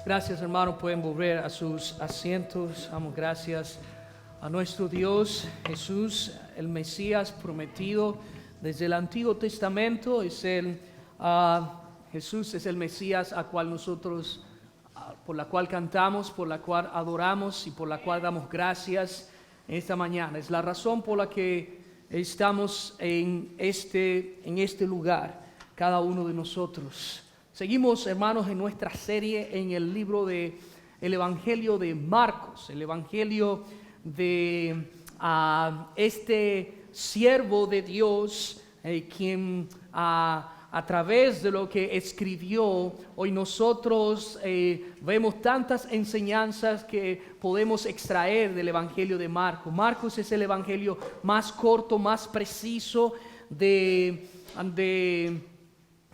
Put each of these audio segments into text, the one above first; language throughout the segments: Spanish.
Gracias, hermanos. Pueden volver a sus asientos. Damos gracias a nuestro Dios Jesús, el Mesías prometido desde el Antiguo Testamento. Jesús es el Mesías a cual nosotros, por la cual cantamos, por la cual adoramos y por la cual damos gracias en esta mañana. Es la razón por la que estamos en este lugar, cada uno de nosotros. Seguimos, hermanos, en nuestra serie en el libro de el Evangelio de Marcos, el Evangelio de este siervo de Dios, quien a través de lo que escribió, hoy nosotros vemos tantas enseñanzas que podemos extraer del Evangelio de Marcos. Marcos es el Evangelio más corto, más preciso de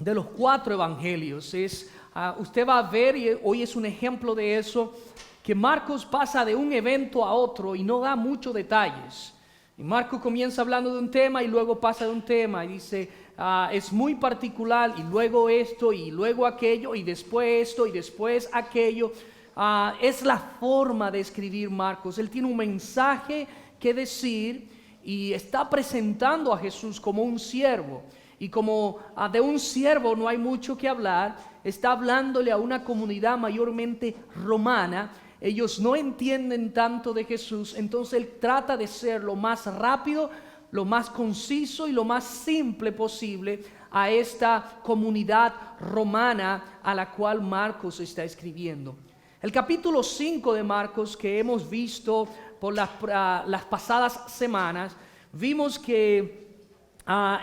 los 4 evangelios. Usted va a ver, y hoy es un ejemplo de eso, que Marcos pasa de un evento a otro y no da muchos detalles. Y Marcos comienza hablando de un tema y luego pasa de un tema y dice, es muy particular, y luego esto y luego aquello y después esto y después aquello. Es la forma de escribir Marcos. Él tiene un mensaje que decir y está presentando a Jesús como un siervo. Y como de un siervo no hay mucho que hablar, está hablándole a una comunidad mayormente romana. Ellos no entienden tanto de Jesús, entonces él trata de ser lo más rápido, lo más conciso y lo más simple posible a esta comunidad romana a la cual Marcos está escribiendo. El capítulo 5 de Marcos, que hemos visto por las pasadas semanas, vimos que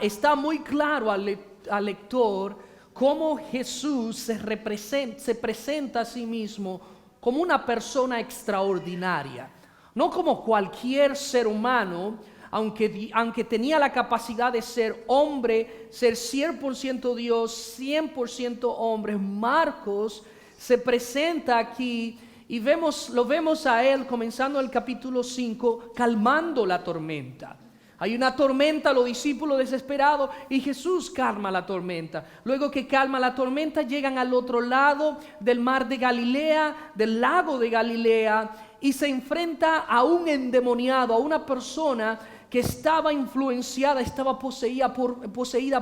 está muy claro al lector cómo Jesús se presenta a sí mismo como una persona extraordinaria, no como cualquier ser humano, aunque tenía la capacidad de ser hombre, ser 100% Dios, 100% hombre. Marcos se presenta aquí y lo vemos a él comenzando el capítulo 5 calmando la tormenta. Hay una tormenta, los discípulos desesperados, y Jesús calma la tormenta. Luego que calma la tormenta, llegan al otro lado del mar de Galilea, del lago de Galilea, y se enfrenta a un endemoniado, a una persona que estaba influenciada, estaba poseída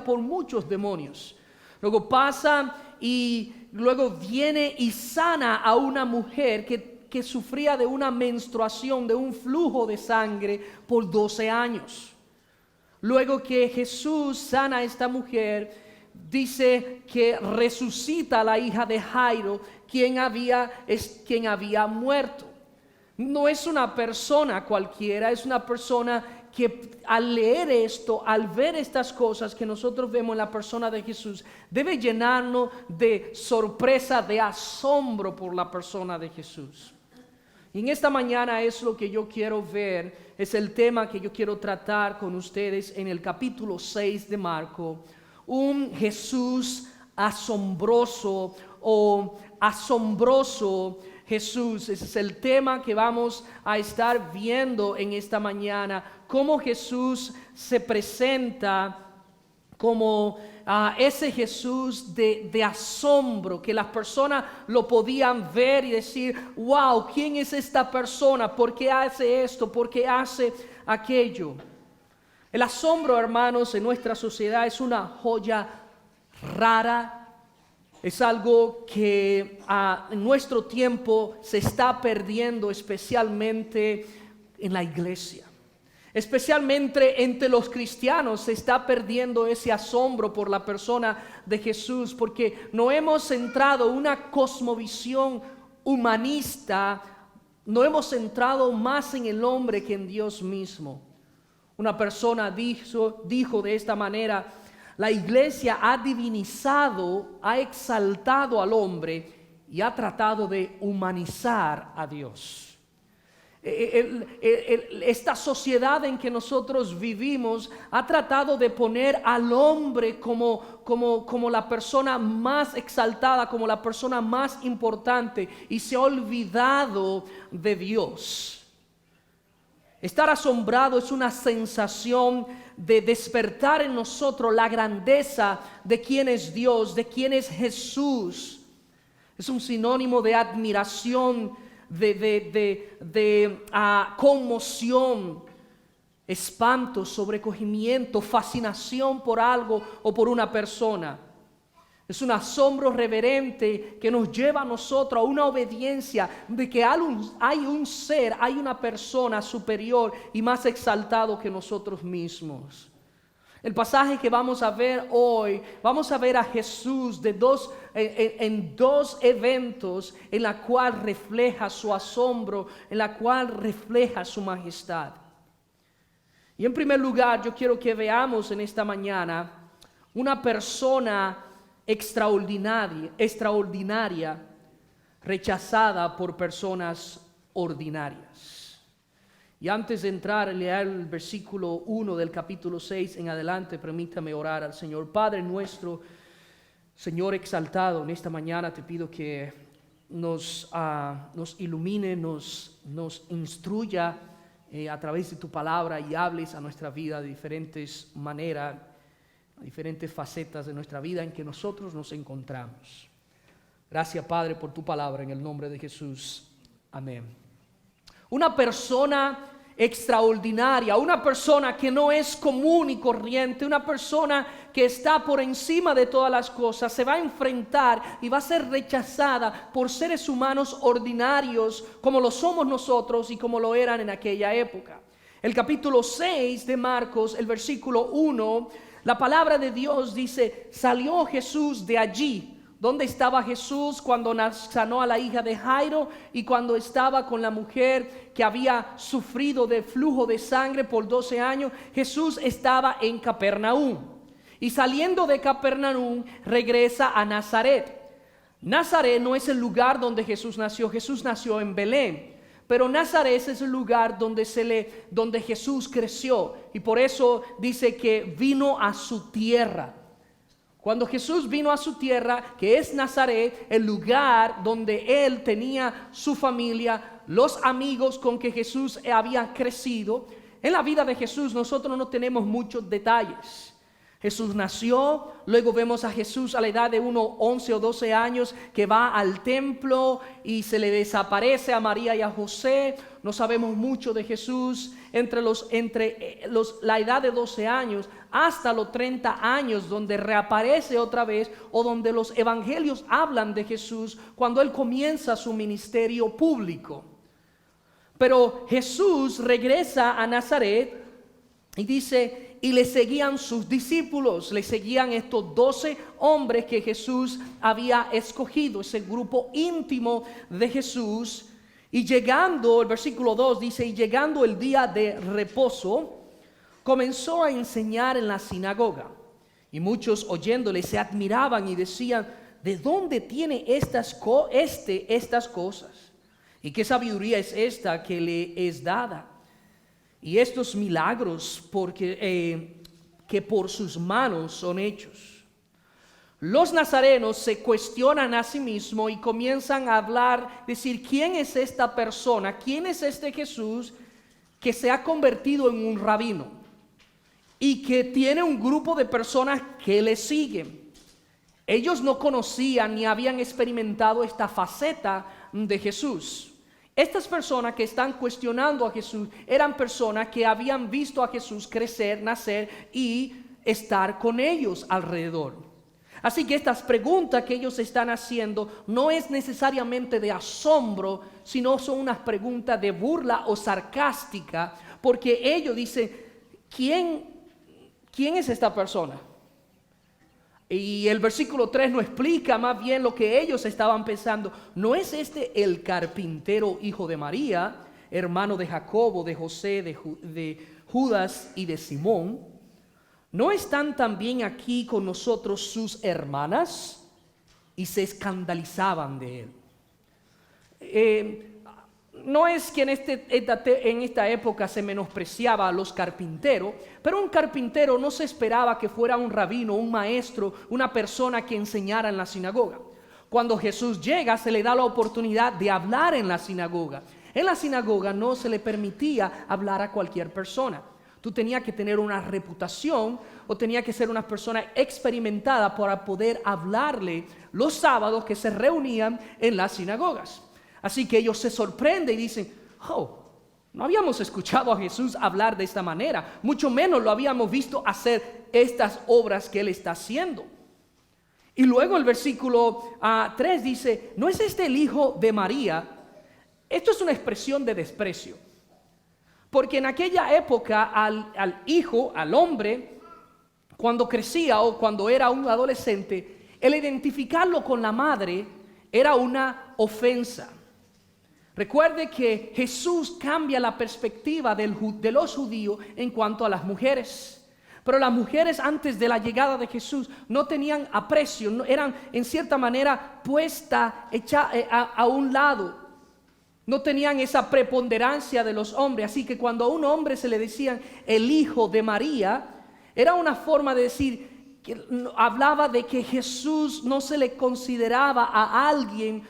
por muchos demonios. Luego pasa y luego viene y sana a una mujer que sufría de una menstruación, de un flujo de sangre por 12 años. Luego que Jesús sana a esta mujer, dice que resucita a la hija de Jairo, quien había muerto. No es una persona cualquiera, es una persona que al leer esto, al ver estas cosas que nosotros vemos en la persona de Jesús, debe llenarnos de sorpresa, de asombro por la persona de Jesús. Y en esta mañana es lo que yo quiero ver, es el tema que yo quiero tratar con ustedes en el capítulo 6 de Marcos. Un Jesús asombroso o asombroso Jesús. Ese es el tema que vamos a estar viendo en esta mañana. Cómo Jesús se presenta como ese Jesús de asombro, que las personas lo podían ver y decir, wow, ¿quién es esta persona? ¿Por qué hace esto? ¿Por qué hace aquello? El asombro, hermanos, en nuestra sociedad es una joya rara. Es algo que en nuestro tiempo se está perdiendo, especialmente en la iglesia. Especialmente entre los cristianos se está perdiendo ese asombro por la persona de Jesús, porque no hemos centrado una cosmovisión humanista, no hemos centrado más en el hombre que en Dios mismo. Una persona dijo de esta manera: la iglesia ha divinizado, ha exaltado al hombre y ha tratado de humanizar a Dios. Esta sociedad en que nosotros vivimos ha tratado de poner al hombre como la persona más exaltada, como la persona más importante, y se ha olvidado de Dios. Estar asombrado es una sensación de despertar en nosotros la grandeza de quién es Dios, de quién es Jesús. Es un sinónimo de admiración, de conmoción, espanto, sobrecogimiento, fascinación por algo o por una persona. Es un asombro reverente que nos lleva a nosotros a una obediencia de que hay un ser, hay una persona superior y más exaltado que nosotros mismos. El pasaje que vamos a ver hoy, vamos a ver a Jesús en dos eventos en la cual refleja su asombro, en la cual refleja su majestad. Y en primer lugar, yo quiero que veamos en esta mañana una persona extraordinaria, rechazada por personas ordinarias. Y antes de entrar a leer el versículo 1 del capítulo 6 en adelante, permítame orar al Señor. Padre nuestro, Señor exaltado, en esta mañana te pido que nos ilumine, nos instruya a través de tu palabra y hables a nuestra vida de diferentes maneras, diferentes facetas de nuestra vida en que nosotros nos encontramos. Gracias, Padre, por tu palabra, en el nombre de Jesús. Amén. Una persona extraordinaria, una persona que no es común y corriente, una persona que está por encima de todas las cosas, se va a enfrentar y va a ser rechazada por seres humanos ordinarios como lo somos nosotros y como lo eran en aquella época. El capítulo 6 de Marcos, el versículo 1, la palabra de Dios dice: salió Jesús de allí. ¿Dónde estaba Jesús cuando sanó a la hija de Jairo y cuando estaba con la mujer que había sufrido de flujo de sangre por 12 años? Jesús estaba en Capernaum. Y saliendo de Capernaum regresa a Nazaret. Nazaret no es el lugar donde Jesús nació. Jesús nació en Belén. Pero Nazaret es el lugar donde Jesús creció. Y por eso dice que vino a su tierra. Cuando Jesús vino a su tierra, que es Nazaret, el lugar donde él tenía su familia, los amigos con que Jesús había crecido. En la vida de Jesús nosotros no tenemos muchos detalles. Jesús nació, luego vemos a Jesús a la edad de unos 11 o 12 años que va al templo y se le desaparece a María y a José. No sabemos mucho de Jesús entre la edad de 12 años hasta los 30 años, donde reaparece otra vez, o donde los evangelios hablan de Jesús cuando él comienza su ministerio público. Pero Jesús regresa a Nazaret y dice: y le seguían sus discípulos, le seguían estos 12 hombres que Jesús había escogido, ese grupo íntimo de Jesús. Y llegando, el versículo 2 dice: y llegando el día de reposo, comenzó a enseñar en la sinagoga. Y muchos oyéndole se admiraban y decían: ¿de dónde tiene estas cosas? ¿Y qué sabiduría es esta que le es dada? Y estos milagros que por sus manos son hechos. Los nazarenos se cuestionan a sí mismos y comienzan a hablar, decir: ¿quién es esta persona? ¿Quién es este Jesús que se ha convertido en un rabino y que tiene un grupo de personas que le siguen? Ellos no conocían ni habían experimentado esta faceta de Jesús. Estas personas que están cuestionando a Jesús eran personas que habían visto a Jesús crecer, nacer y estar con ellos alrededor. Así que estas preguntas que ellos están haciendo no es necesariamente de asombro, sino son unas preguntas de burla o sarcástica, porque ellos dicen: ¿quién es esta persona? Y el versículo 3 nos explica más bien lo que ellos estaban pensando. ¿No es este el carpintero, hijo de María, hermano de Jacobo, de José, de Judas y de Simón? ¿No están también aquí con nosotros sus hermanas? Y se escandalizaban de él. No es que en esta época se menospreciaba a los carpinteros, pero un carpintero no se esperaba que fuera un rabino, un maestro, una persona que enseñara en la sinagoga. Cuando Jesús llega, se le da la oportunidad de hablar en la sinagoga. En la sinagoga no se le permitía hablar a cualquier persona. Tú tenías que tener una reputación o tenías que ser una persona experimentada para poder hablarle los sábados que se reunían en las sinagogas. Así que ellos se sorprenden y dicen, oh, no habíamos escuchado a Jesús hablar de esta manera, mucho menos lo habíamos visto hacer estas obras que Él está haciendo. Y luego el versículo 3 dice, ¿no es este el hijo de María? Esto es una expresión de desprecio. Porque en aquella época al hijo, al hombre, cuando crecía o cuando era un adolescente, el identificarlo con la madre era una ofensa. Recuerde que Jesús cambia la perspectiva de los judíos en cuanto a las mujeres. Pero las mujeres antes de la llegada de Jesús no tenían aprecio, no, eran en cierta manera puestas a un lado. No tenían esa preponderancia de los hombres. Así que cuando a un hombre se le decían el hijo de María, era una forma de decir, que hablaba de que Jesús no se le consideraba a alguien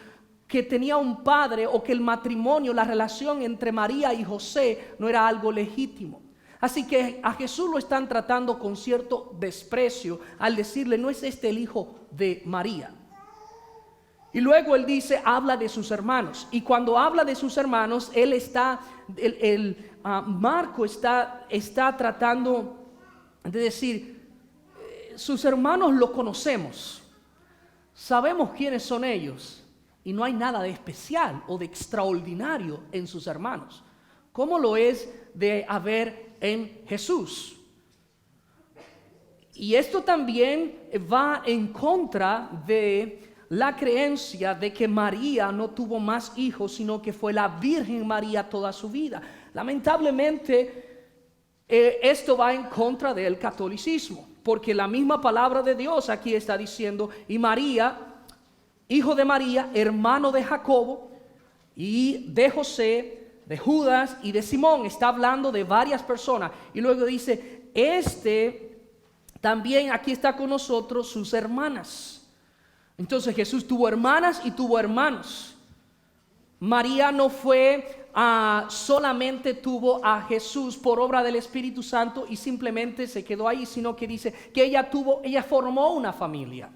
que tenía un padre, o que el matrimonio, la relación entre María y José no era algo legítimo. Así que a Jesús lo están tratando con cierto desprecio al decirle, no es este el hijo de María. Y luego él dice, habla de sus hermanos. Y cuando habla de sus hermanos, Marco está tratando de decir, sus hermanos lo conocemos, sabemos quiénes son ellos, y no hay nada de especial o de extraordinario en sus hermanos, como lo es de haber en Jesús. Y esto también va en contra de la creencia de que María no tuvo más hijos, sino que fue la Virgen María toda su vida. Lamentablemente, esto va en contra del catolicismo, porque la misma palabra de Dios aquí está diciendo, y María, hijo de María, hermano de Jacobo, y de José, de Judas y de Simón. Está hablando de varias personas. Y luego dice, también aquí está con nosotros sus hermanas. Entonces Jesús tuvo hermanas y tuvo hermanos. María no fue solamente tuvo a Jesús por obra del Espíritu Santo y simplemente se quedó ahí, sino que dice que ella formó una familia.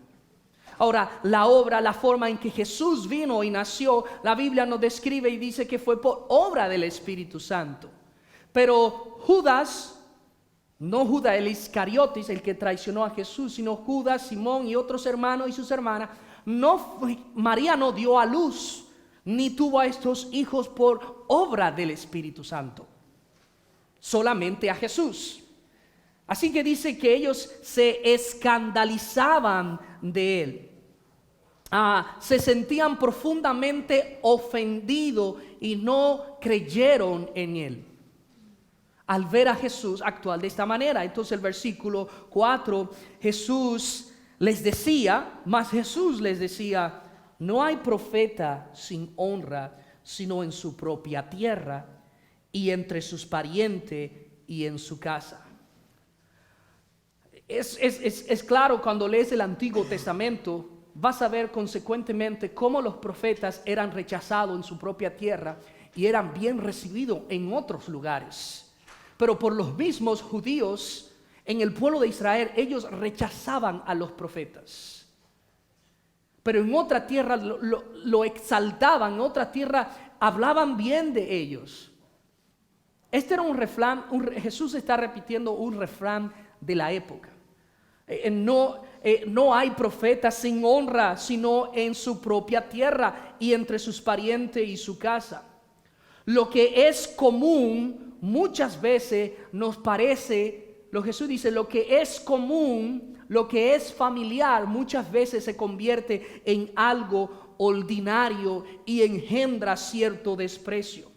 Ahora, la forma en que Jesús vino y nació, la Biblia nos describe y dice que fue por obra del Espíritu Santo. Pero Judas, no Judas el Iscariotes, el que traicionó a Jesús, sino Judas, Simón y otros hermanos y sus hermanas, María no dio a luz, ni tuvo a estos hijos por obra del Espíritu Santo, solamente a Jesús. Así que dice que ellos se escandalizaban de él. Se sentían profundamente ofendidos y no creyeron en él al ver a Jesús actuar de esta manera. Entonces el versículo 4, Jesús les decía, no hay profeta sin honra, sino en su propia tierra y entre sus parientes y en su casa. Es claro, cuando lees el Antiguo Testamento, vas a ver consecuentemente cómo los profetas eran rechazados en su propia tierra y eran bien recibidos en otros lugares. Pero por los mismos judíos en el pueblo de Israel, ellos rechazaban a los profetas. Pero en otra tierra lo exaltaban, en otra tierra hablaban bien de ellos. Este era un refrán, Jesús está repitiendo un refrán de la época. No hay profeta sin honra, sino en su propia tierra y entre sus parientes y su casa. Lo que es común muchas veces nos parece, Jesús dice, lo que es común, lo que es familiar, muchas veces se convierte en algo ordinario y engendra cierto desprecio.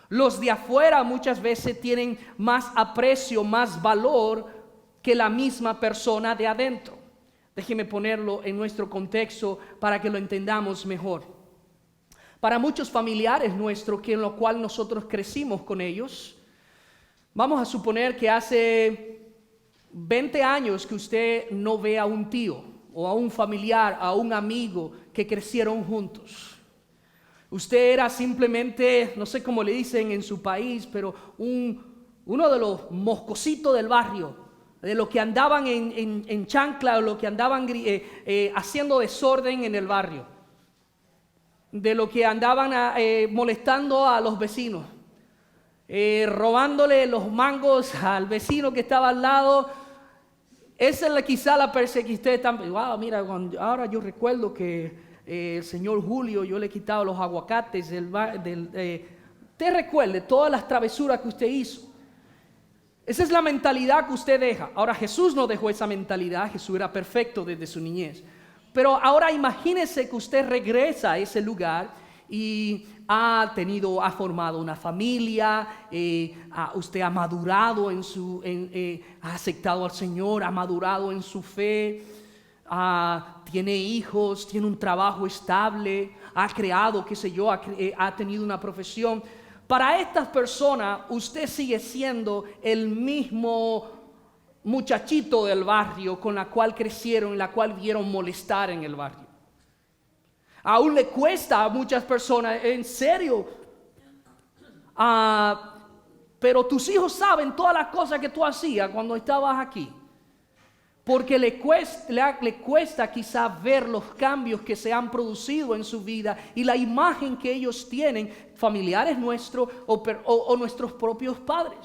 Los de afuera muchas veces tienen más aprecio, más valor que la misma persona de adentro. Déjeme ponerlo en nuestro contexto para que lo entendamos mejor. Para muchos familiares nuestros, que en lo cual nosotros crecimos con ellos, vamos a suponer que hace 20 años que usted no ve a un tío o a un familiar, a un amigo que crecieron juntos. Usted era simplemente, no sé cómo le dicen en su país, pero un uno de los moscositos del barrio, de los que andaban en chancla, o los que andaban haciendo desorden en el barrio, de los que andaban molestando a los vecinos, robándole los mangos al vecino que estaba al lado. Esa es quizá la persecución. Wow, mira, ahora yo recuerdo que el señor Julio, yo le he quitado los aguacates te recuerde todas las travesuras que usted hizo. Esa es la mentalidad que usted deja. Ahora, Jesús no dejó esa mentalidad. Jesús era perfecto desde su niñez. Pero ahora imagínese que usted regresa a ese lugar y ha formado una familia, usted ha madurado ha aceptado al Señor, ha madurado en su fe, tiene hijos, tiene un trabajo estable, ha creado, qué sé yo, ha tenido una profesión. Para estas personas, usted sigue siendo el mismo muchachito del barrio con la cual crecieron y la cual vieron molestar en el barrio. Aún le cuesta a muchas personas, en serio. Pero tus hijos saben todas las cosas que tú hacías cuando estabas aquí. Porque le cuesta quizá ver los cambios que se han producido en su vida y la imagen que ellos tienen, familiares nuestros o nuestros propios padres.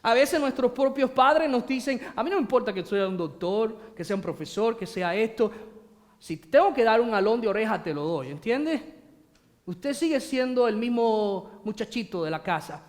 A veces nuestros propios padres nos dicen, a mí no me importa que sea un doctor, que sea un profesor, que sea esto. Si tengo que dar un jalón de oreja, te lo doy, ¿entiendes? Usted sigue siendo el mismo muchachito de la casa.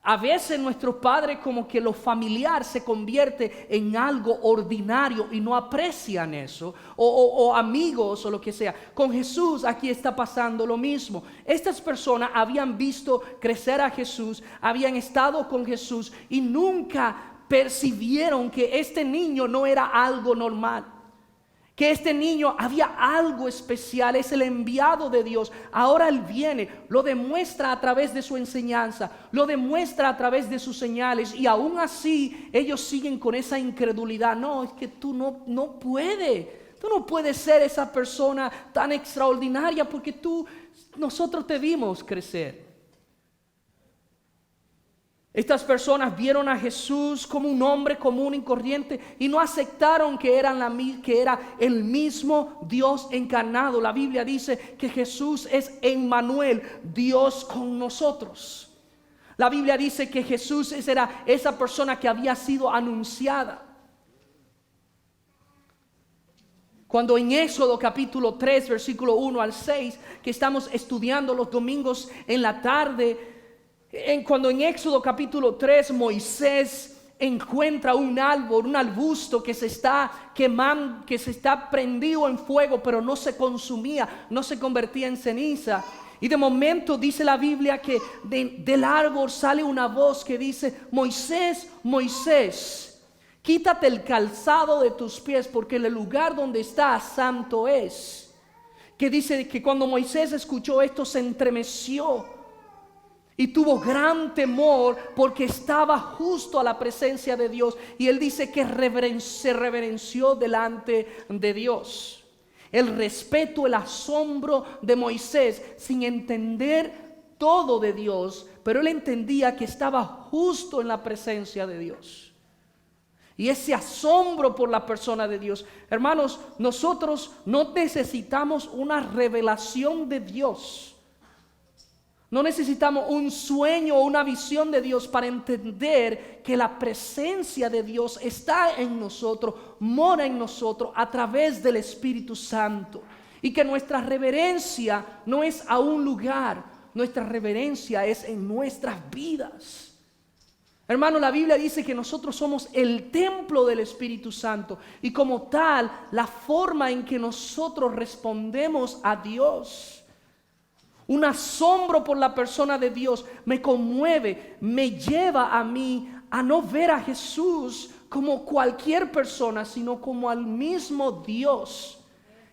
A veces nuestros padres, como que lo familiar se convierte en algo ordinario y no aprecian eso, o amigos o lo que sea. Con Jesús aquí está pasando lo mismo. Estas personas habían visto crecer a Jesús, habían estado con Jesús y nunca percibieron que este niño no era algo normal. Que este niño había algo especial, es el enviado de Dios. Ahora Él viene, lo demuestra a través de su enseñanza, lo demuestra a través de sus señales, y aún así ellos siguen con esa incredulidad. No, es que tú no puedes. Tú no puedes ser esa persona tan extraordinaria porque nosotros te vimos crecer. Estas personas vieron a Jesús como un hombre común y corriente y no aceptaron que era el mismo Dios encarnado. La Biblia dice que Jesús es Emmanuel, Dios con nosotros. La Biblia dice que Jesús era esa persona que había sido anunciada. Cuando en Éxodo capítulo 3, versículo 1 al 6, que estamos estudiando los domingos en la tarde, cuando en Éxodo capítulo 3 Moisés encuentra un árbol, un arbusto que se está quemando, que se está prendido en fuego, pero no se consumía, no se convertía en ceniza. Y de momento dice la Biblia que del árbol sale una voz que dice: Moisés, Moisés, quítate el calzado de tus pies, porque el lugar donde estás santo es. Que dice que cuando Moisés escuchó esto se estremeció y tuvo gran temor porque estaba justo a la presencia de Dios. Y él dice que se reverenció delante de Dios. El respeto, el asombro de Moisés, sin entender todo de Dios, pero él entendía que estaba justo en la presencia de Dios. Y ese asombro por la persona de Dios. Hermanos, nosotros no necesitamos una revelación de Dios. No necesitamos un sueño o una visión de Dios para entender que la presencia de Dios está en nosotros, mora en nosotros a través del Espíritu Santo. Y que nuestra reverencia no es a un lugar, nuestra reverencia es en nuestras vidas. Hermano, la Biblia dice que nosotros somos el templo del Espíritu Santo y como tal, la forma en que nosotros respondemos a Dios, un asombro por la persona de Dios me conmueve, me lleva a mí a no ver a Jesús como cualquier persona, sino como al mismo Dios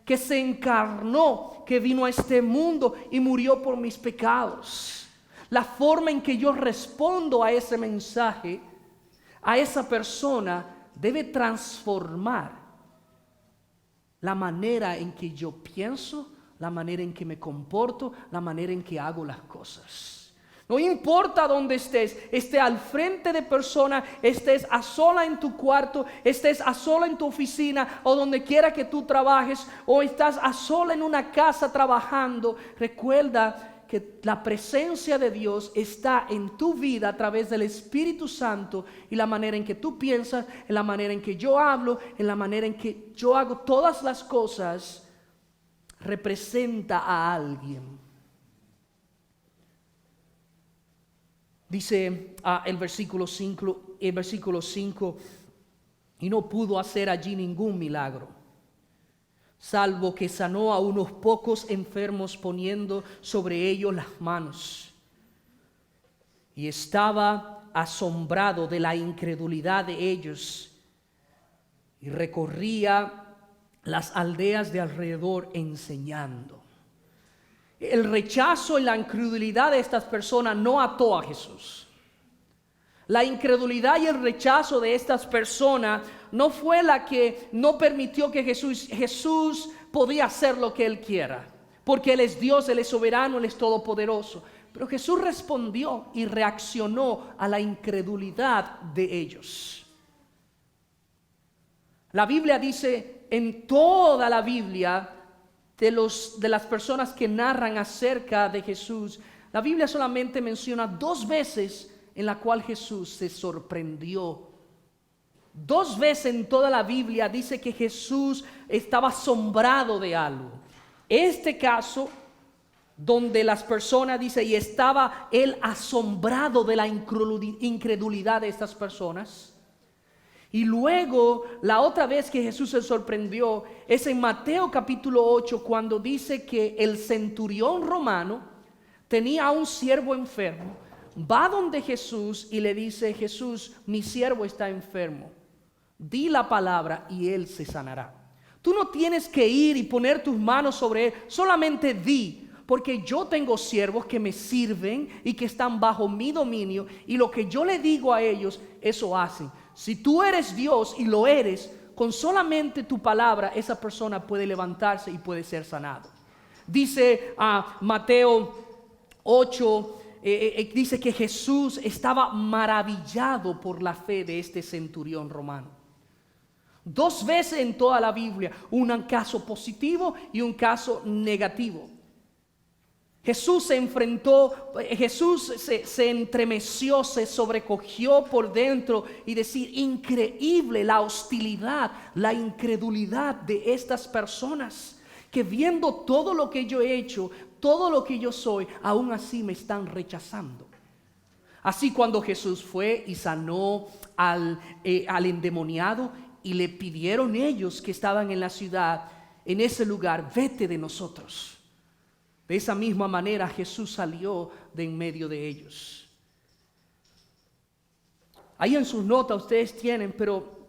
que se encarnó, que vino a este mundo y murió por mis pecados. La forma en que yo respondo a ese mensaje, a esa persona, debe transformar la manera en que yo pienso, la manera en que me comporto, la manera en que hago las cosas. No importa dónde estés al frente de personas, estés a sola en tu cuarto, estés a sola en tu oficina o donde quiera que tú trabajes, o estás a sola en una casa trabajando. Recuerda que la presencia de Dios está en tu vida a través del Espíritu Santo, y la manera en que tú piensas, en la manera en que yo hablo, en la manera en que yo hago todas las cosas, representa a alguien. Dice el versículo 5, y no pudo hacer allí ningún milagro, salvo que sanó a unos pocos enfermos poniendo sobre ellos las manos. Y estaba asombrado de la incredulidad de ellos, y recorría las aldeas de alrededor enseñando. El rechazo y la incredulidad de estas personas no ató a Jesús. La incredulidad y el rechazo de estas personas no fue la que no permitió que Jesús podía hacer lo que Él quiera, porque Él es Dios, Él es soberano, Él es todopoderoso. Pero Jesús respondió y reaccionó a la incredulidad de ellos. La Biblia dice, en toda la Biblia, de las personas que narran acerca de Jesús, la Biblia solamente menciona 2 veces en la cual Jesús se sorprendió. 2 veces en toda la Biblia dice que Jesús estaba asombrado de algo. Este caso, donde las personas dice, y estaba él asombrado de la incredulidad de estas personas. Y luego, la otra vez que Jesús se sorprendió es en Mateo capítulo 8, cuando dice que el centurión romano tenía a un siervo enfermo. Va donde Jesús y le dice: Jesús, mi siervo está enfermo. Di la palabra y él se sanará. Tú no tienes que ir y poner tus manos sobre él, solamente di. Porque yo tengo siervos que me sirven y que están bajo mi dominio, y lo que yo le digo a ellos, eso hacen. Si tú eres Dios, y lo eres, con solamente tu palabra, esa persona puede levantarse y puede ser sanado. Dice Mateo 8, dice que Jesús estaba maravillado por la fe de este centurión romano. 2 veces en toda la Biblia, un caso positivo y un caso negativo. Jesús se enfrentó, Jesús se entremeció, se sobrecogió por dentro y decir: increíble la hostilidad, la incredulidad de estas personas, que viendo todo lo que yo he hecho, todo lo que yo soy, aún así me están rechazando. Así cuando Jesús fue y sanó al endemoniado, y le pidieron ellos que estaban en la ciudad, en ese lugar: vete de nosotros. De esa misma manera Jesús salió de en medio de ellos. Ahí en sus notas ustedes tienen, pero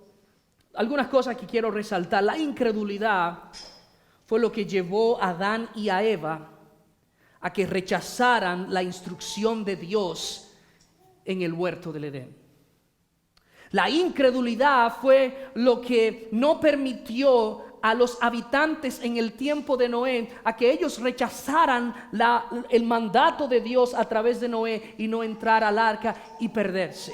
algunas cosas que quiero resaltar. La incredulidad fue lo que llevó a Adán y a Eva a que rechazaran la instrucción de Dios en el huerto del Edén. La incredulidad fue lo que no permitió a los habitantes en el tiempo de Noé a que ellos rechazaran el mandato de Dios a través de Noé y no entrar al arca y perderse.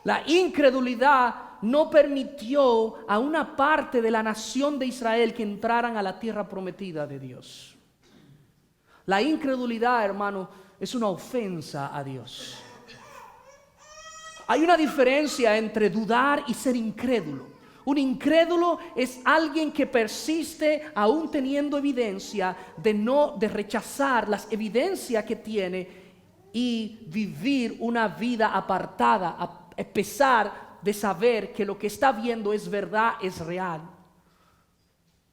La incredulidad no permitió a una parte de la nación de Israel que entraran a la tierra prometida de Dios. La incredulidad, hermano, es una ofensa a Dios. Hay una diferencia entre dudar y ser incrédulo. Un incrédulo es alguien que persiste aún teniendo evidencia de rechazar las evidencias que tiene y vivir una vida apartada, a pesar de saber que lo que está viendo es verdad, es real.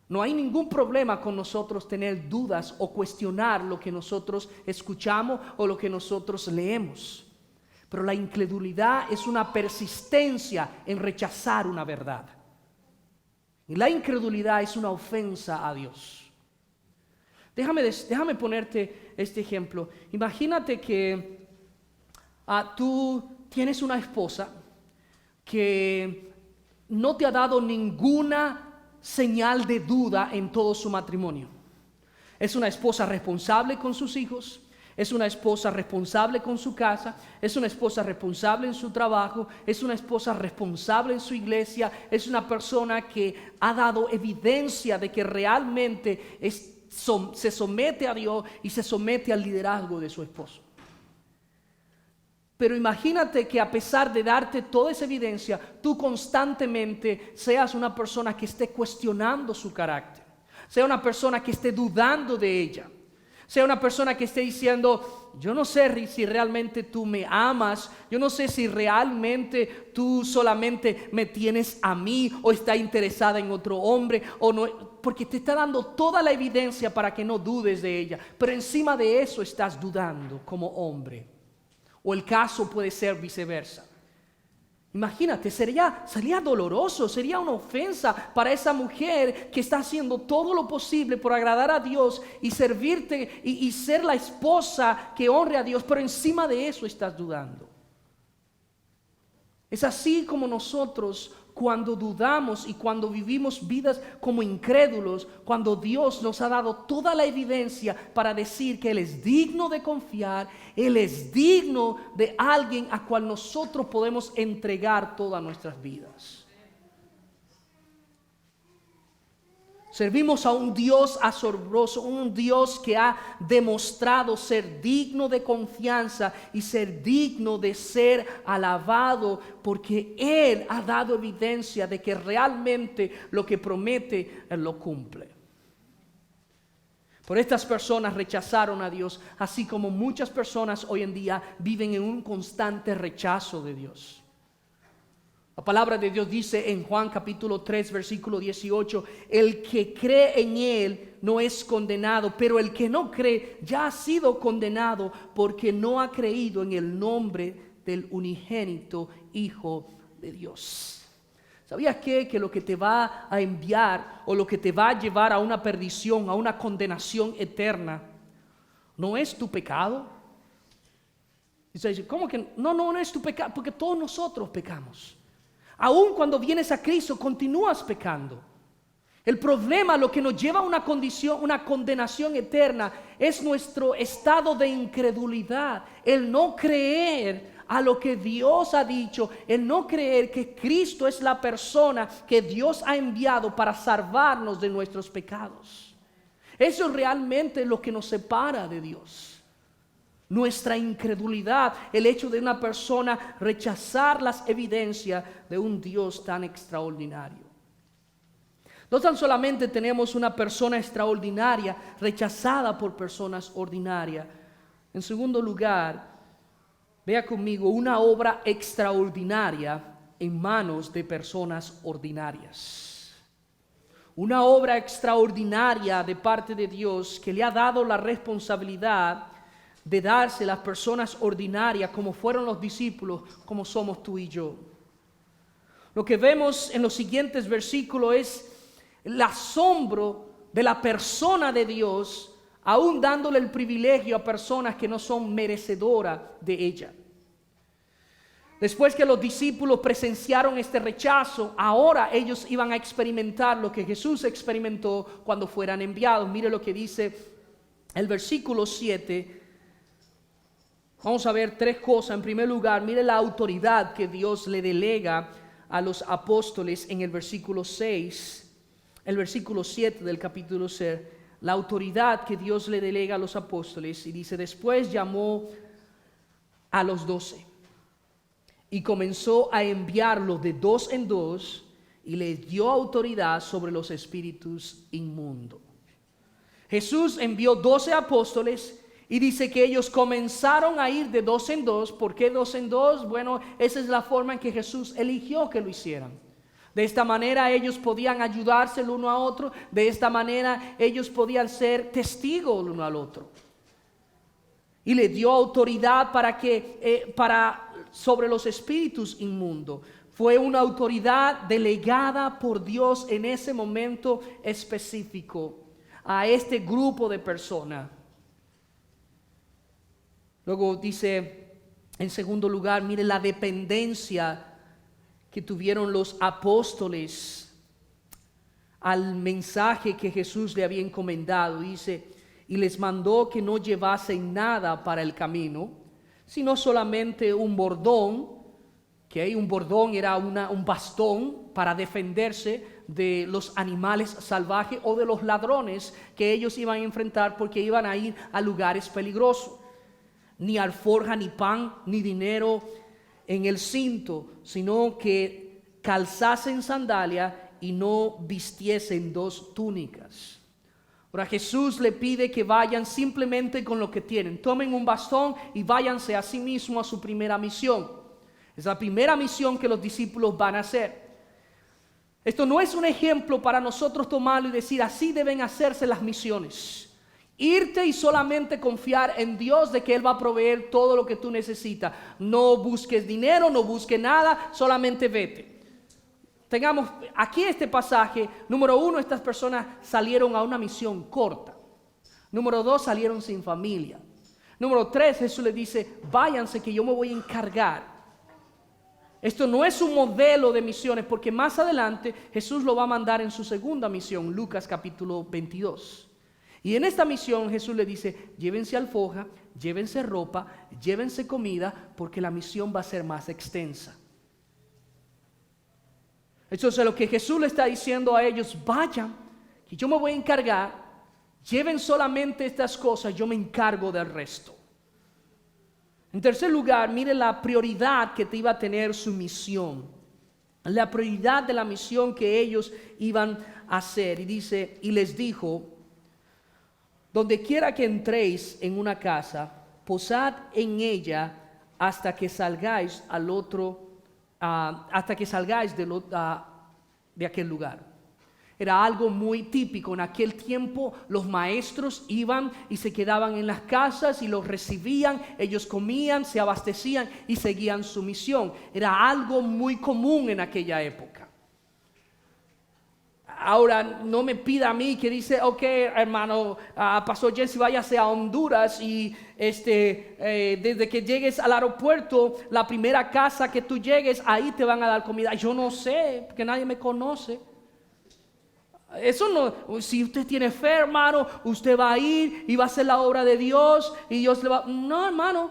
No hay ningún problema con nosotros tener dudas o cuestionar lo que nosotros escuchamos o lo que nosotros leemos. Pero la incredulidad es una persistencia en rechazar una verdad. Y la incredulidad es una ofensa a Dios. Déjame ponerte este ejemplo. Imagínate que tú tienes una esposa que no te ha dado ninguna señal de duda en todo su matrimonio. Es una esposa responsable con sus hijos. Es una esposa responsable con su casa, es una esposa responsable en su trabajo, es una esposa responsable en su iglesia, es una persona que ha dado evidencia de que realmente se somete a Dios y se somete al liderazgo de su esposo. Pero imagínate que a pesar de darte toda esa evidencia, tú constantemente seas una persona que esté cuestionando su carácter, sea una persona que esté dudando de ella, sea una persona que esté diciendo, yo no sé si realmente tú me amas, yo no sé si realmente tú solamente me tienes a mí o estás interesada en otro hombre o no, porque te está dando toda la evidencia para que no dudes de ella, pero encima de eso estás dudando como hombre. O el caso puede ser viceversa. Imagínate, sería doloroso, sería una ofensa para esa mujer que está haciendo todo lo posible por agradar a Dios y servirte y ser la esposa que honre a Dios, pero encima de eso estás dudando. Es así como nosotros cuando dudamos y cuando vivimos vidas como incrédulos, cuando Dios nos ha dado toda la evidencia para decir que Él es digno de confiar, Él es digno de alguien a cual nosotros podemos entregar todas nuestras vidas. Servimos a un Dios asombroso, un Dios que ha demostrado ser digno de confianza y ser digno de ser alabado, porque Él ha dado evidencia de que realmente lo que promete, Él lo cumple. Por estas personas rechazaron a Dios, así como muchas personas hoy en día viven en un constante rechazo de Dios. La palabra de Dios dice en Juan capítulo 3 versículo 18, el que cree en Él no es condenado, pero el que no cree ya ha sido condenado porque no ha creído en el nombre del unigénito Hijo de Dios. ¿Sabías qué? Que lo que te va a enviar o lo que te va a llevar a una perdición, a una condenación eterna, no es tu pecado. Y se dice, ¿cómo que no es tu pecado? Porque todos nosotros pecamos. Aún cuando vienes a Cristo, continúas pecando. El problema, lo que nos lleva a una condenación eterna, es nuestro estado de incredulidad. El no creer a lo que Dios ha dicho, el no creer que Cristo es la persona que Dios ha enviado para salvarnos de nuestros pecados. Eso es realmente lo que nos separa de Dios. Nuestra incredulidad, el hecho de una persona rechazar las evidencias de un Dios tan extraordinario. No tan solamente tenemos una persona extraordinaria rechazada por personas ordinarias. En segundo lugar, vea conmigo una obra extraordinaria en manos de personas ordinarias. Una obra extraordinaria de parte de Dios que le ha dado la responsabilidad de darse a las personas ordinarias como fueron los discípulos, como somos tú y yo. Lo que vemos en los siguientes versículos es el asombro de la persona de Dios, aún dándole el privilegio a personas que no son merecedoras de ella. Después que los discípulos presenciaron este rechazo, ahora ellos iban a experimentar lo que Jesús experimentó cuando fueran enviados. Mire lo que dice el versículo 7. Vamos a ver tres cosas. En primer lugar, mire la autoridad que Dios le delega a los apóstoles en el versículo 6, el versículo 7 del capítulo 6. La autoridad que Dios le delega a los apóstoles, y dice, después llamó a los 12 y comenzó a enviarlos de dos en dos y les dio autoridad sobre los espíritus inmundos. Jesús envió 12 apóstoles. Y dice que ellos comenzaron a ir de dos en dos. ¿Por qué dos en dos? Bueno, esa es la forma en que Jesús eligió que lo hicieran. De esta manera ellos podían ayudarse el uno a otro. De esta manera ellos podían ser testigos el uno al otro. Y le dio autoridad sobre los espíritus inmundos. Fue una autoridad delegada por Dios en ese momento específico a este grupo de personas. Luego dice, en segundo lugar, mire la dependencia que tuvieron los apóstoles al mensaje que Jesús le había encomendado. Dice, y les mandó que no llevasen nada para el camino, sino solamente un bordón, que un bordón era un bastón para defenderse de los animales salvajes o de los ladrones que ellos iban a enfrentar, porque iban a ir a lugares peligrosos. Ni alforja, ni pan, ni dinero en el cinto, sino que calzasen sandalia y no vistiesen 2 túnicas. Ahora Jesús le pide que vayan simplemente con lo que tienen. Tomen un bastón y váyanse a sí mismo a su primera misión. Es la primera misión que los discípulos van a hacer. Esto no es un ejemplo para nosotros tomarlo y decir así deben hacerse las misiones. Irte y solamente confiar en Dios de que Él va a proveer todo lo que tú necesitas. No busques dinero, no busques nada, solamente vete. Tengamos aquí este pasaje. Número 1, estas personas salieron a una misión corta. Número 2, salieron sin familia. Número 3, Jesús les dice, váyanse que yo me voy a encargar. Esto no es un modelo de misiones, porque más adelante Jesús lo va a mandar en su segunda misión, Lucas capítulo 22. Y en esta misión Jesús le dice, llévense alforja, llévense ropa, llévense comida, porque la misión va a ser más extensa. Entonces lo que Jesús le está diciendo a ellos, vayan, que yo me voy a encargar, lleven solamente estas cosas, yo me encargo del resto. En tercer lugar, mire la prioridad que te iba a tener su misión. La prioridad de la misión que ellos iban a hacer. Y dice, y les dijo, donde quiera que entréis en una casa, posad en ella hasta que salgáis al otro, hasta que salgáis de aquel lugar. Era algo muy típico. En aquel tiempo los maestros iban y se quedaban en las casas y los recibían, ellos comían, se abastecían y seguían su misión. Era algo muy común en aquella época. Ahora no me pida a mí que dice, ok hermano, Pastor Jesse, váyase a Honduras y desde que llegues al aeropuerto, la primera casa que tú llegues, ahí te van a dar comida. Yo no sé, porque nadie me conoce. Eso no, si usted tiene fe, hermano, usted va a ir y va a hacer la obra de Dios y Dios le va. No, hermano,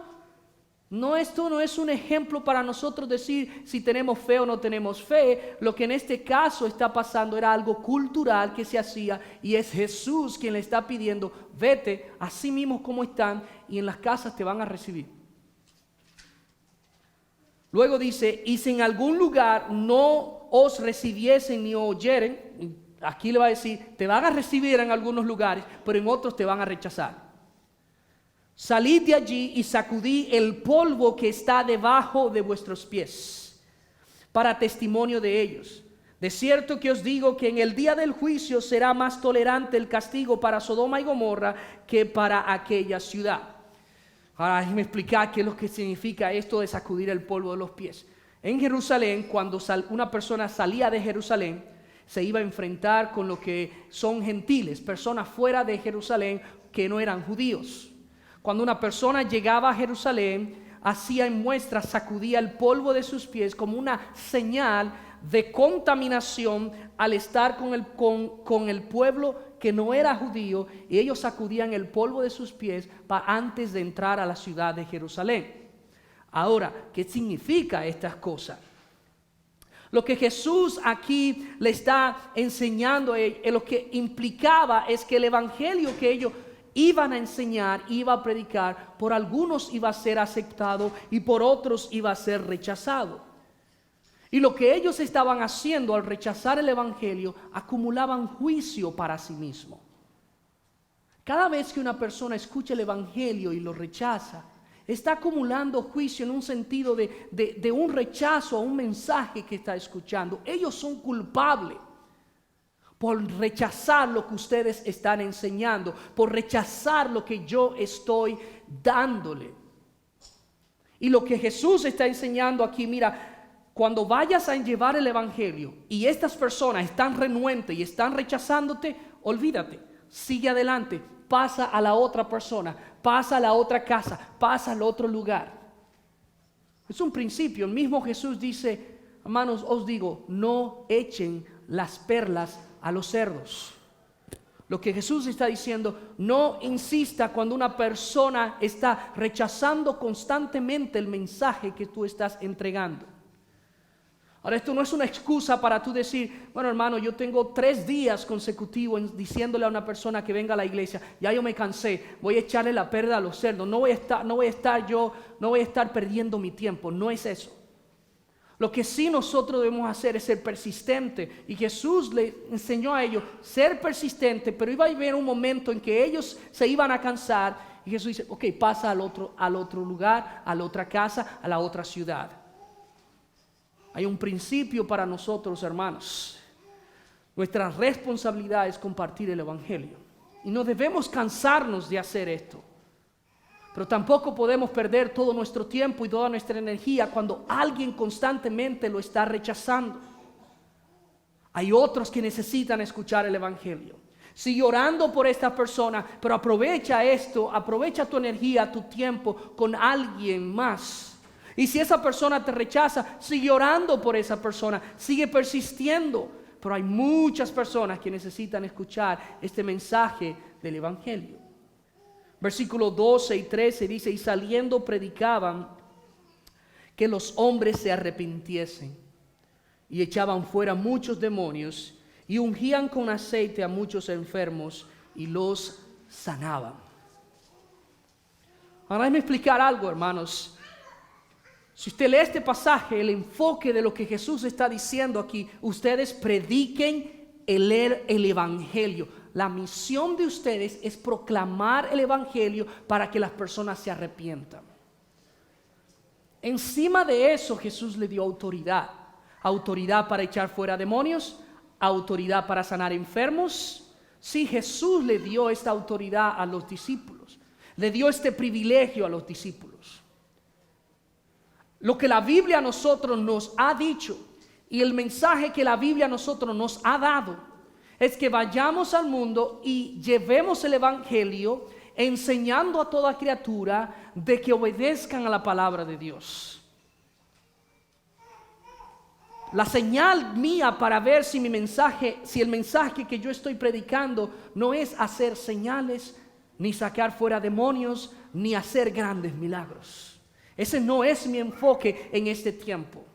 no, esto no es un ejemplo para nosotros decir si tenemos fe o no tenemos fe. Lo que en este caso está pasando era algo cultural que se hacía, y es Jesús quien le está pidiendo, vete así mismo como están y en las casas te van a recibir. Luego dice, y si en algún lugar no os recibiesen ni oyeren. Aquí le va a decir, te van a recibir en algunos lugares, pero en otros te van a rechazar. Salid de allí y sacudí el polvo que está debajo de vuestros pies, para testimonio de ellos. De cierto que os digo que en el día del juicio será más tolerante el castigo para Sodoma y Gomorra que para aquella ciudad. Ahora déjeme explicar qué es lo que significa esto de sacudir el polvo de los pies. En Jerusalén, cuando una persona salía de Jerusalén, se iba a enfrentar con lo que son gentiles, personas fuera de Jerusalén que no eran judíos. Cuando una persona llegaba a Jerusalén, hacía en muestra, sacudía el polvo de sus pies como una señal de contaminación al estar con el pueblo que no era judío, y ellos sacudían el polvo de sus pies antes de entrar a la ciudad de Jerusalén. Ahora, ¿qué significa estas cosas? Lo que Jesús aquí le está enseñando, lo que implicaba es que el evangelio que ellos iban a enseñar, iba a predicar, por algunos iba a ser aceptado y por otros iba a ser rechazado. Y lo que ellos estaban haciendo al rechazar el evangelio, acumulaban juicio para sí mismo. Cada vez que una persona escucha el evangelio y lo rechaza, está acumulando juicio en un sentido de un rechazo a un mensaje que está escuchando. Ellos son culpables por rechazar lo que ustedes están enseñando, por rechazar lo que yo estoy dándole. Y lo que Jesús está enseñando aquí, mira, cuando vayas a llevar el evangelio y estas personas están renuentes y están rechazándote, olvídate, sigue adelante. Pasa a la otra persona, pasa a la otra casa, pasa al otro lugar. Es un principio. El mismo Jesús dice, hermanos, os digo, no echen las perlas a los cerdos. Lo que Jesús está diciendo, no insista cuando una persona está rechazando constantemente el mensaje que tú estás entregando. Ahora, esto no es una excusa para tú decir, bueno, hermano, yo tengo 3 días consecutivos diciéndole a una persona que venga a la iglesia, ya yo me cansé, voy a echarle la perda a los cerdos, no voy a estar perdiendo mi tiempo. No es eso. Lo que sí nosotros debemos hacer es ser persistente. Y Jesús le enseñó a ellos ser persistente, pero iba a haber un momento en que ellos se iban a cansar. Y Jesús dice, ok, pasa al otro lugar, a la otra casa, a la otra ciudad. Hay un principio para nosotros, hermanos. Nuestra responsabilidad es compartir el evangelio. Y no debemos cansarnos de hacer esto. Pero tampoco podemos perder todo nuestro tiempo y toda nuestra energía cuando alguien constantemente lo está rechazando. Hay otros que necesitan escuchar el evangelio. Sigue orando por esta persona, pero aprovecha esto, aprovecha tu energía, tu tiempo con alguien más. Y si esa persona te rechaza, sigue orando por esa persona, sigue persistiendo. Pero hay muchas personas que necesitan escuchar este mensaje del evangelio. Versículos 12 y 13 dice, y saliendo predicaban que los hombres se arrepintiesen, y echaban fuera muchos demonios, y ungían con aceite a muchos enfermos, y los sanaban. Ahora déjame explicar algo, hermanos. Si usted lee este pasaje, el enfoque de lo que Jesús está diciendo aquí, ustedes prediquen el evangelio. La misión de ustedes es proclamar el evangelio para que las personas se arrepientan. Encima de eso, Jesús le dio autoridad. Autoridad para echar fuera demonios, autoridad para sanar enfermos. Sí, Jesús le dio esta autoridad a los discípulos. Le dio este privilegio a los discípulos. Lo que la Biblia a nosotros nos ha dicho y el mensaje que la Biblia a nosotros nos ha dado es que vayamos al mundo y llevemos el evangelio enseñando a toda criatura de que obedezcan a la palabra de Dios. La señal mía para ver si el mensaje que yo estoy predicando no es hacer señales, ni sacar fuera demonios, ni hacer grandes milagros. Ese no es mi enfoque en este tiempo.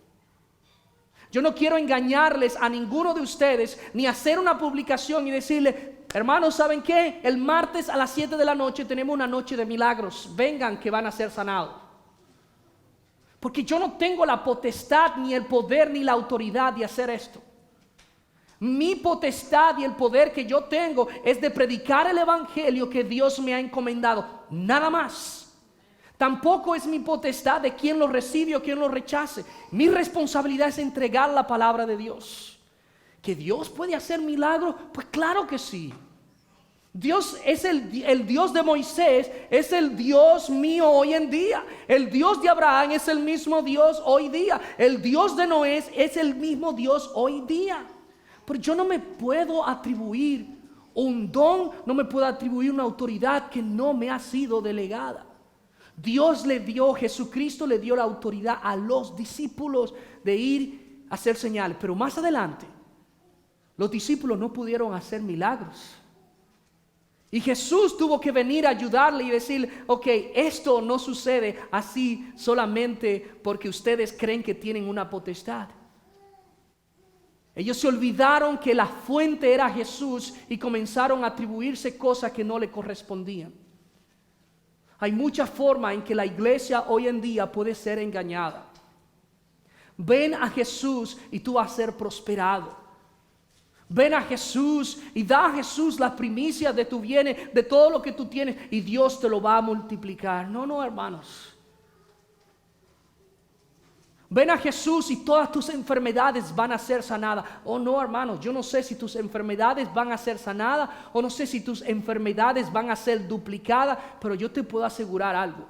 Yo no quiero engañarles a ninguno de ustedes, ni hacer una publicación y decirle, hermanos, ¿saben qué? El martes a las 7 de la noche tenemos una noche de milagros. Vengan que van a ser sanados. Porque yo no tengo la potestad, ni el poder, ni la autoridad de hacer esto. Mi potestad y el poder que yo tengo es de predicar el evangelio que Dios me ha encomendado. Nada más. Tampoco es mi potestad de quién lo recibe o quién lo rechace. Mi responsabilidad es entregar la palabra de Dios. ¿Que Dios puede hacer milagros? Pues claro que sí. Dios es el Dios de Moisés, es el Dios mío hoy en día. El Dios de Abraham es el mismo Dios hoy día. El Dios de Noé es el mismo Dios hoy día. Pero yo no me puedo atribuir un don, no me puedo atribuir una autoridad que no me ha sido delegada. Jesucristo le dio la autoridad a los discípulos de ir a hacer señales. Pero más adelante, los discípulos no pudieron hacer milagros. Y Jesús tuvo que venir a ayudarle y decirle, ok, esto no sucede así solamente porque ustedes creen que tienen una potestad. Ellos se olvidaron que la fuente era Jesús y comenzaron a atribuirse cosas que no le correspondían. Hay muchas formas en que la iglesia hoy en día puede ser engañada. Ven a Jesús y tú vas a ser prosperado. Ven a Jesús y da a Jesús las primicias de tu bienes, de todo lo que tú tienes, y Dios te lo va a multiplicar. No, hermanos. Ven a Jesús y todas tus enfermedades van a ser sanadas. Oh no, hermanos, yo no sé si tus enfermedades van a ser sanadas o no sé si tus enfermedades van a ser duplicadas, pero yo te puedo asegurar algo.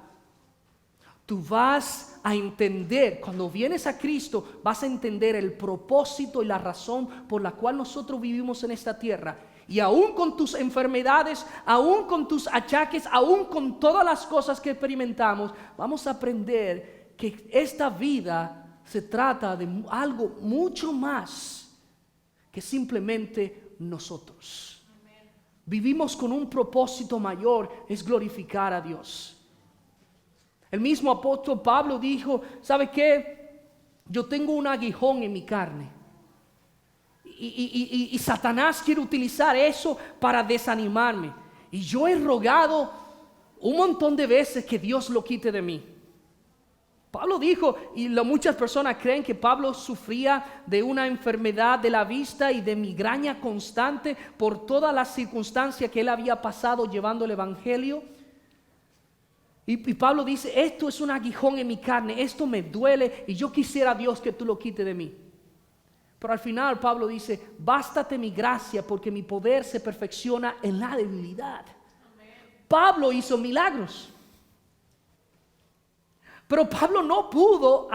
Tú vas a entender, cuando vienes a Cristo, vas a entender el propósito y la razón por la cual nosotros vivimos en esta tierra. Y aún con tus enfermedades, aún con tus achaques, aún con todas las cosas que experimentamos, vamos a aprender que esta vida se trata de algo mucho más que simplemente nosotros. vivimos con un propósito mayor, es glorificar a Dios. El mismo apóstol Pablo dijo, ¿sabe qué? Yo tengo un aguijón en mi carne. Y Satanás quiere utilizar eso para desanimarme. Y yo he rogado un montón de veces que Dios lo quite de mí. Pablo dijo, y muchas personas creen que Pablo sufría de una enfermedad de la vista y de migraña constante por todas las circunstancias que él había pasado llevando el evangelio. Y Pablo dice, esto es un aguijón en mi carne, esto me duele y yo quisiera, Dios, que tú lo quites de mí. Pero al final Pablo dice, bástate mi gracia porque mi poder se perfecciona en la debilidad. Pablo hizo milagros. Pero Pablo no pudo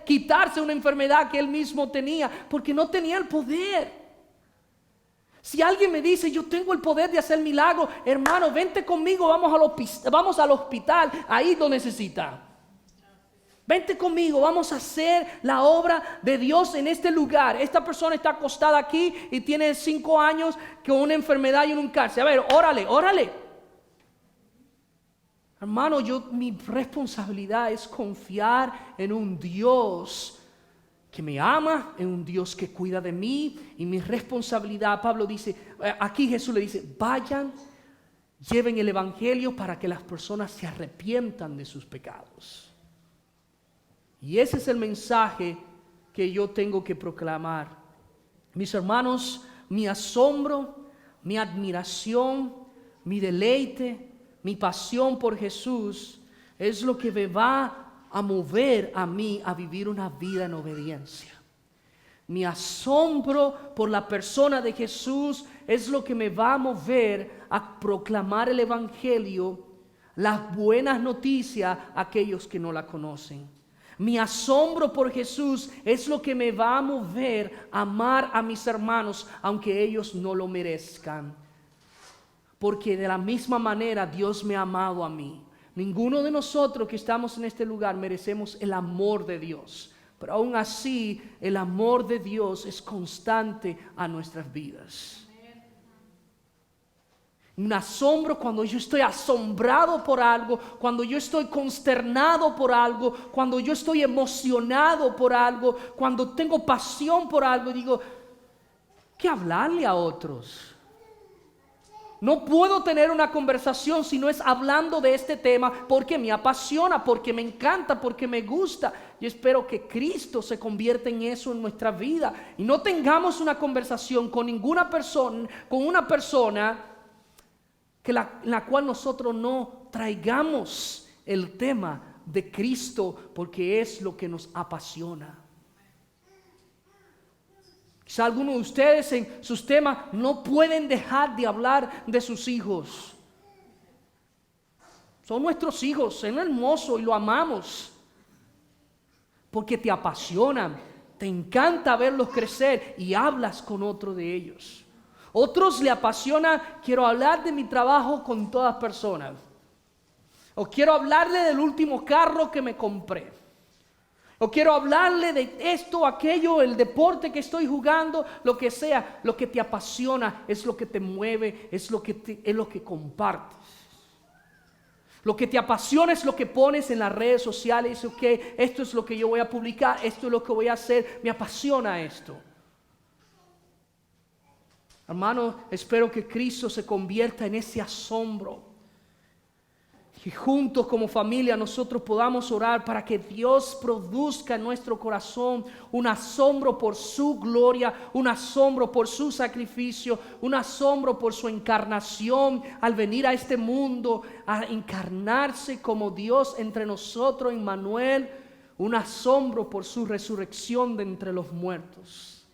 quitarse una enfermedad que él mismo tenía porque no tenía el poder. Si alguien me dice, yo tengo el poder de hacer milagros, hermano, vente conmigo, vamos al hospital, ahí lo necesita. Vente conmigo, vamos a hacer la obra de Dios en este lugar. Esta persona está acostada aquí y tiene 5 años con una enfermedad y un cáncer. A ver, órale. Hermano, mi responsabilidad es confiar en un Dios que me ama, en un Dios que cuida de mí. Y mi responsabilidad, Pablo dice, aquí Jesús le dice, vayan, lleven el evangelio para que las personas se arrepientan de sus pecados. Y ese es el mensaje que yo tengo que proclamar. Mis hermanos, mi asombro, mi admiración, mi deleite, mi pasión por Jesús es lo que me va a mover a mí a vivir una vida en obediencia. Mi asombro por la persona de Jesús es lo que me va a mover a proclamar el evangelio, las buenas noticias a aquellos que no la conocen. Mi asombro por Jesús es lo que me va a mover a amar a mis hermanos aunque ellos no lo merezcan. Porque de la misma manera Dios me ha amado a mí. Ninguno de nosotros que estamos en este lugar merecemos el amor de Dios. Pero aún así el amor de Dios es constante a nuestras vidas. Un asombro cuando yo estoy asombrado por algo, cuando yo estoy consternado por algo, cuando yo estoy emocionado por algo, cuando tengo pasión por algo, digo, ¿qué hablarle a otros? No puedo tener una conversación si no es hablando de este tema porque me apasiona, porque me encanta, porque me gusta. Yo espero que Cristo se convierta en eso en nuestra vida y no tengamos una conversación con ninguna persona, con una persona en la cual nosotros no traigamos el tema de Cristo porque es lo que nos apasiona. Quizá algunos de ustedes en sus temas no pueden dejar de hablar de sus hijos. Son nuestros hijos, son hermosos y lo amamos. Porque te apasionan, te encanta verlos crecer y hablas con otro de ellos. Otros le apasiona, quiero hablar de mi trabajo con todas personas. O quiero hablarle del último carro que me compré. O quiero hablarle de esto, aquello, el deporte que estoy jugando, lo que sea. Lo que te apasiona es lo que te mueve, es lo que compartes. Lo que te apasiona es lo que pones en las redes sociales. Ok, esto es lo que yo voy a publicar, esto es lo que voy a hacer. Me apasiona esto. Hermano, espero que Cristo se convierta en ese asombro. Y juntos como familia nosotros podamos orar para que Dios produzca en nuestro corazón un asombro por su gloria, un asombro por su sacrificio, un asombro por su encarnación al venir a este mundo, a encarnarse como Dios entre nosotros, Emmanuel, un asombro por su resurrección de entre los muertos.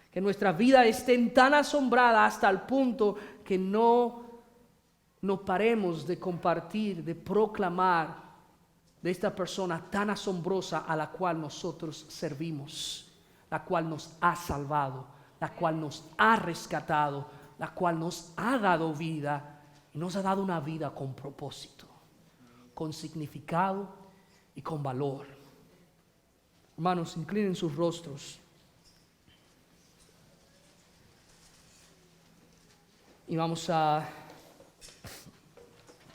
Que nuestra vida esté tan asombrada hasta el punto que no paremos de compartir, de proclamar de esta persona tan asombrosa a la cual nosotros servimos, la cual nos ha salvado, la cual nos ha rescatado, la cual nos ha dado vida y nos ha dado una vida con propósito, con significado y con valor. Hermanos, inclinen sus rostros. Y vamos a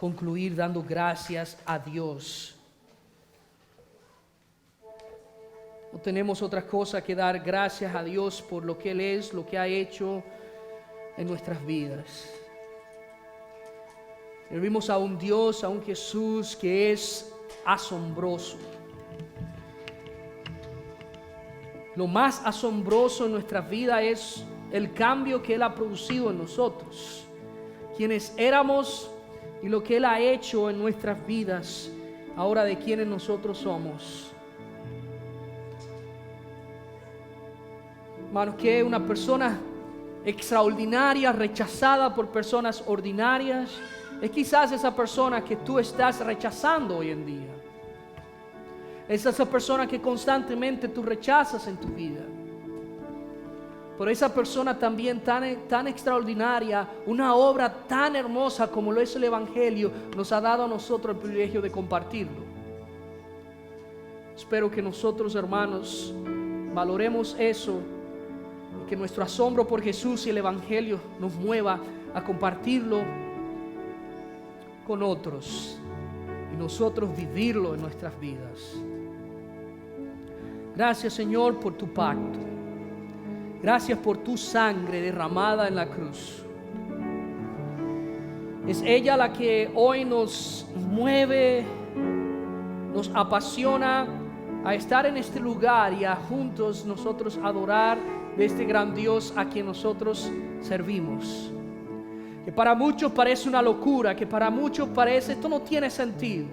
concluir dando gracias a Dios. No tenemos otra cosa que dar gracias a Dios por lo que Él es, lo que ha hecho en nuestras vidas. Servimos a un Dios, a un Jesús que es asombroso. Lo más asombroso en nuestra vida es el cambio que Él ha producido en nosotros, quienes éramos y lo que Él ha hecho en nuestras vidas, ahora de quienes nosotros somos. Hermanos, que una persona extraordinaria, rechazada por personas ordinarias, es quizás esa persona que tú estás rechazando hoy en día. Es esa persona que constantemente tú rechazas en tu vida. Pero esa persona también tan extraordinaria, una obra tan hermosa como lo es el Evangelio, nos ha dado a nosotros el privilegio de compartirlo. Espero que nosotros, hermanos, valoremos eso y que nuestro asombro por Jesús y el Evangelio nos mueva a compartirlo con otros y nosotros vivirlo en nuestras vidas. Gracias, Señor, por tu pacto. Gracias por tu sangre derramada en la cruz. Es ella la que hoy nos mueve, nos apasiona a estar en este lugar y a juntos nosotros adorar de este gran Dios a quien nosotros servimos. Que para muchos parece una locura, que para muchos parece esto no tiene sentido.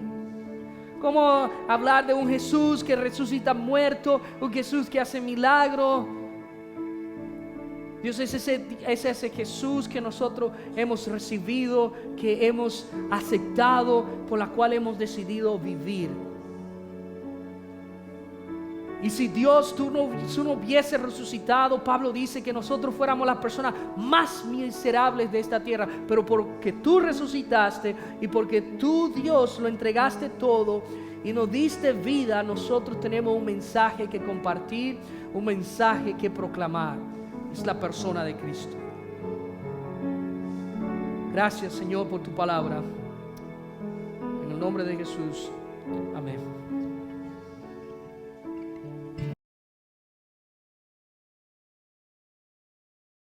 ¿Cómo hablar de un Jesús que resucita muerto, un Jesús que hace milagros? Dios, es ese Jesús que nosotros hemos recibido, que hemos aceptado, por la cual hemos decidido vivir. Y si Dios, tú no hubiese resucitado, Pablo dice que nosotros fuéramos las personas más miserables de esta tierra. Pero porque tú resucitaste y porque tú, Dios, lo entregaste todo y nos diste vida, nosotros tenemos un mensaje que compartir, un mensaje que proclamar. Es la persona de Cristo. Gracias, Señor, por tu palabra. En el nombre de Jesús. Amén.